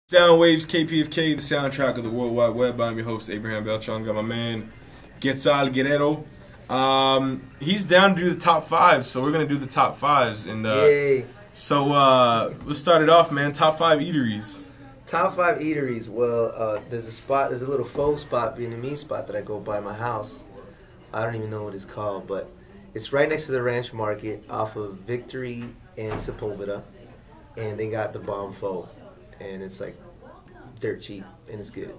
Soundwaves KPFK, the soundtrack of the World Wide Web. I'm your host, Abraham Beltran. Got my man, Quetzal Guerrero. He's down to do the top fives, so we're going to do the top fives. And Yay. So let's start it off, man. Top five eateries. Top five eateries. Well, there's a little faux spot, Vietnamese spot that I go by my house. I don't even know what it's called, but it's right next to the Ranch Market off of Victory and Sepulveda. And they got the bomb pho. And it's like dirt cheap and it's good.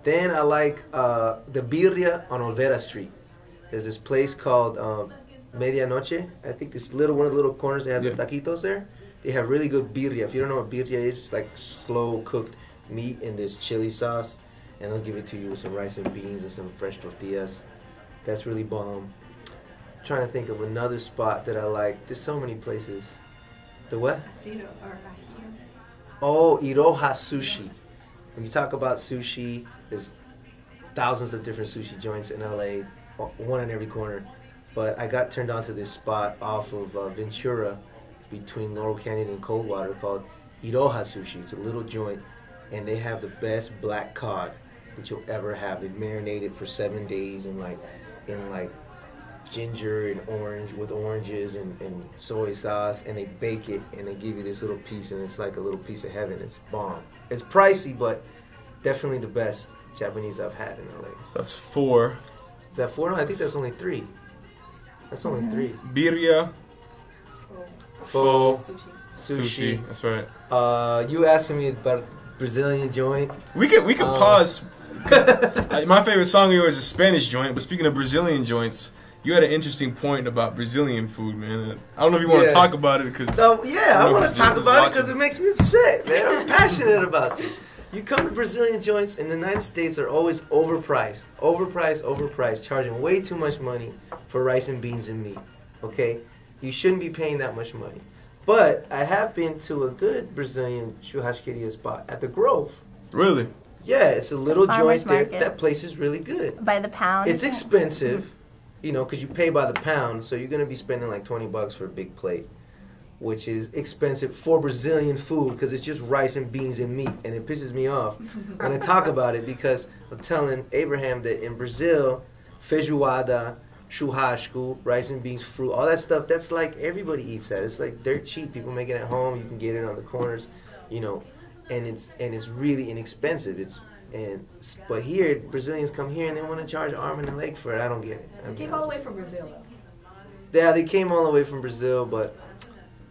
Then I like the birria on Olvera Street. There's this place called Medianoche. I think this one of the little corners that has the taquitos there. They have really good birria. If you don't know what birria is, it's like slow cooked meat in this chili sauce, and they'll give it to you with some rice and beans and some fresh tortillas. That's really bomb. I'm trying to think of another spot that I like. There's so many places. The what? Oh, Iroha Sushi. When you talk about sushi, there's thousands of different sushi joints in LA, one on every corner. But I got turned on to this spot off of Ventura between Laurel Canyon and Coldwater called Iroha Sushi. It's a little joint, and they have the best black cod that you'll ever have. They marinate it for 7 days in like ginger and orange with oranges and soy sauce, and they bake it and they give you this little piece, and it's like a little piece of heaven. It's bomb. It's pricey, but definitely the best Japanese I've had in LA. That's four. Is that four? No, I think that's only three. That's only three. Birria. Pho. Sushi. That's right. You asking me about Brazilian joint? We could pause. My favorite song of yours is Spanish joint, but speaking of Brazilian joints, you had an interesting point about Brazilian food, man. I don't know if you want to talk about it because. I want to talk about it because it makes me upset, man. I'm passionate about this. You come to Brazilian joints in the United States are always overpriced, charging way too much money for rice and beans and meat. Okay, you shouldn't be paying that much money. But I have been to a good Brazilian churrascaria spot at the Grove. Really? Yeah, it's a little joint there. Market. That place is really good. By the pound? It's expensive, you know, because you pay by the pound, so you're going to be spending like $20 for a big plate, which is expensive for Brazilian food because it's just rice and beans and meat, and it pisses me off when I talk about it because I'm telling Abraham that in Brazil, feijoada, churrasco, rice and beans, fruit, all that stuff, that's like everybody eats that. It's like dirt cheap. People make it at home. You can get it on the corners, you know, and it's really inexpensive. But here, Brazilians come here and they want to charge arm and a leg for it. I don't get it. They came all the way from Brazil, though. Yeah, they came all the way from Brazil, but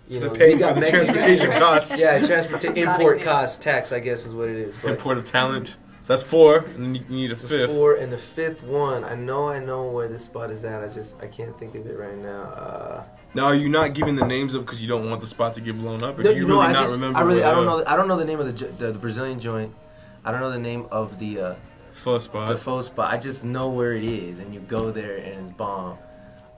you know, paying we got for the Mexican transportation costs. Yeah, import cost tax, I guess, is what it is. But import of talent. So that's four, and then you need a fifth. Four and the fifth one. I know where this spot is at. I can't think of it right now. Now, are you not giving the names up because you don't want the spot to get blown up, or No, do you really not remember? I don't know the name of the Brazilian joint. I don't know the name of the pho spot. The pho spot. I just know where it is, and you go there and it's bomb.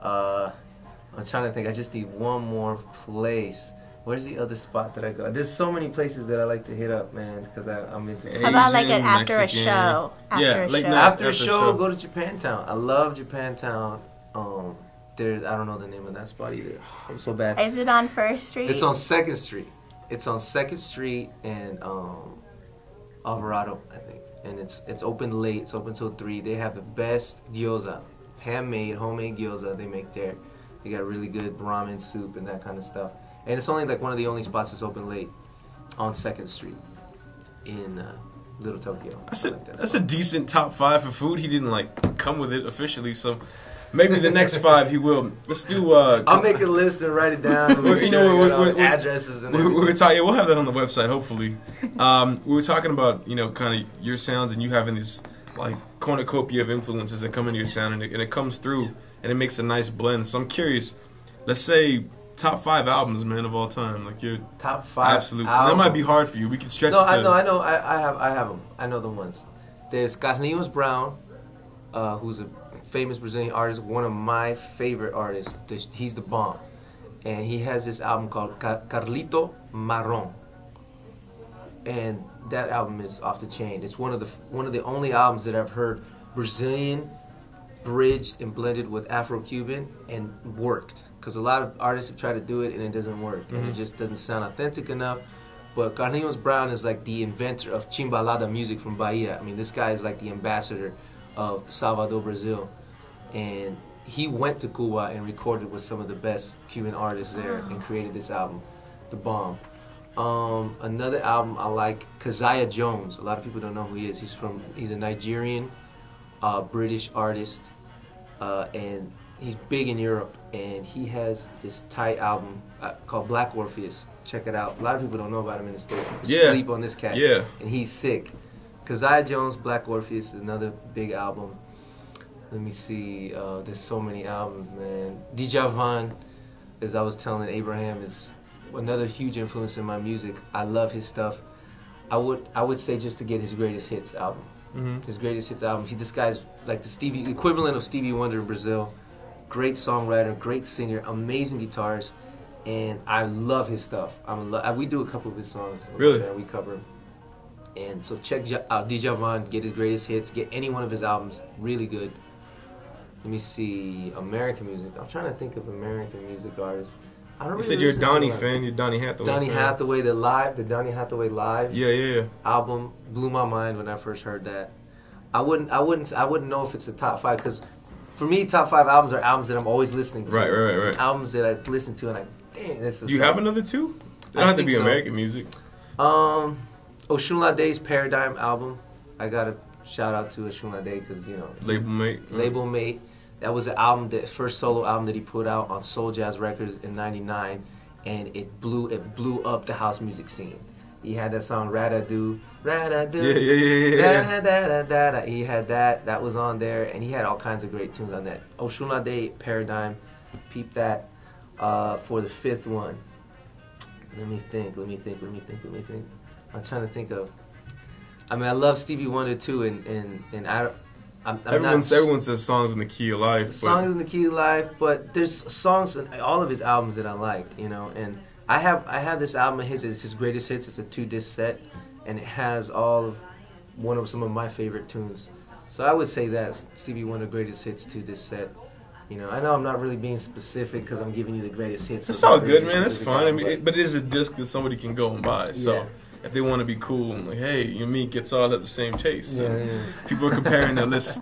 I'm trying to think. I just need one more place. Where's the other spot that I go? There's so many places that I like to hit up, man, because I'm into. How about like Asian, after Mexican. a show? After a show, go to Japantown. I love Japantown. I don't know the name of that spot either. I'm so bad. Is it on First Street? It's on 2nd Street. It's on 2nd Street and Alvarado, I think. And it's open late. It's open till 3. They have the best gyoza, homemade gyoza they make there. They got really good ramen soup and that kind of stuff. And it's only like one of the only spots that's open late on 2nd Street in Little Tokyo. That's a decent top five for food. He didn't like come with it officially, so maybe the next five he will. Let's do. I'll make a list and write it down. We're addresses and we're talking. We'll have that on the website hopefully. We were talking about kind of your sounds and you having this like cornucopia of influences that come into your sound and it comes through and it makes a nice blend. So I'm curious. Let's say. Top 5 albums, man, of all time. Like your top 5 absolute. That might be hard for you. We can stretch it. I know. I have them. I know the ones. There's Carlinhos Brown, who's a famous Brazilian artist, one of my favorite artists. He's the bomb, and he has this album called Carlito Marron, and that album is off the chain. It's one of the only albums that I've heard Brazilian bridged and blended with Afro-Cuban and worked. Because a lot of artists have tried to do it and it doesn't work. And it just doesn't sound authentic enough but Carlinhos Brown is like the inventor of chimbalada music from Bahia. I mean, this guy is like the ambassador of Salvador, Brazil, and he went to Cuba and recorded with some of the best Cuban artists there and created this album, The Bomb. Another album I like, Keziah Jones. A lot of people don't know who he is. He's a Nigerian, British artist, and he's big in Europe. And he has this tight album called Black Orpheus. Check it out. A lot of people don't know about him in the States. People sleep on this cat. Yeah. And he's sick. Keziah Jones, Black Orpheus is another big album. Let me see. There's so many albums, man. Djavan, as I was telling Abraham, is another huge influence in my music. I love his stuff. I would say just to get his greatest hits album. His greatest hits album. This guy's like the equivalent of Stevie Wonder in Brazil. Great songwriter, great singer, amazing guitarist, and I love his stuff. We do a couple of his songs. Really? We cover him. And so check out Djavan, get his greatest hits, get any one of his albums, really good. Let me see, American music. I'm trying to think of American music artists. I don't You really said you're a listen to Donnie them. fan. You're Donnie Hathaway. Donnie fan. Hathaway, the Donnie Hathaway Live Yeah. album blew my mind when I first heard that. I wouldn't know if it's a top 5 because for me, top 5 albums are albums that I'm always listening to. Right. Albums that I listen to and dang, this is. Do you have another 2? They don't have to be American music. Oshunlade's Paradigm album. I gotta shout out to Oshunlade because Label mate. Label mate. That was an album, the first solo album that he put out on Soul Jazz Records in '99, and it blew up the house music scene. He had that song Radadoo, Radadoo, Yeah. Da-da-da-da-da. He had that was on there, and he had all kinds of great tunes on that. Oshunlade Paradigm, peep that. For the 5th one, let me think. I'm trying to think of. I mean, I love Stevie Wonder too, and Everyone says songs in the key of life. Songs in the key of life, but there's songs in all of his albums that I like, and I have this album of his. It's his greatest hits. It's a 2-disc set, and it has some of my favorite tunes. So I would say that's Stevie Wonder greatest hits 2-disc set. I know I'm not really being specific because I'm giving you the greatest hits. It's all good, man. That's fine. I mean, but it is a disc that somebody can go and buy. So if they want to be cool and like, hey, you and me gets all at the same taste. So people are comparing their lists